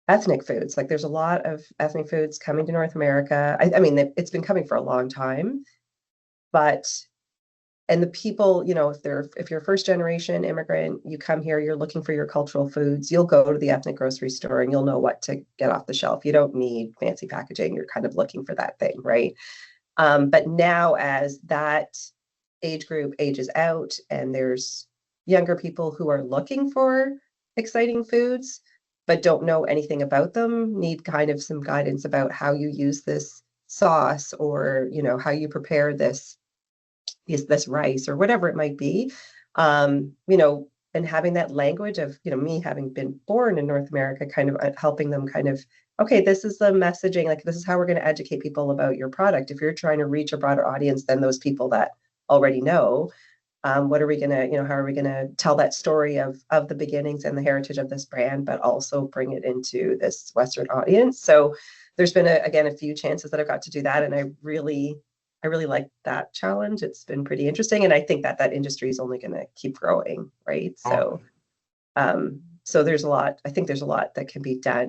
ethnic foods. Like there's a lot of ethnic foods coming to North America. I mean, it's been coming for a long time, but and the people, if you're a first generation immigrant, you come here, you're looking for your cultural foods, you'll go to the ethnic grocery store and you'll know what to get off the shelf. You don't need fancy packaging. You're kind of looking for that thing, right? But now as that age group ages out and there's younger people who are looking for exciting foods but don't know anything about them, need kind of some guidance about how you use this sauce or how you prepare this rice or whatever it might be. And having that language of me having been born in North America, kind of helping them kind of, okay, this is the messaging, like this is how we're going to educate people about your product. If you're trying to reach a broader audience than those people that already know, what are we going to, how are we going to tell that story of the beginnings and the heritage of this brand, but also bring it into this Western audience? So there's been again a few chances that I've got to do that, and I really like that challenge. It's been pretty interesting, and I think that industry is only going to keep growing, right? Awesome. So there's a lot. I think there's a lot that can be done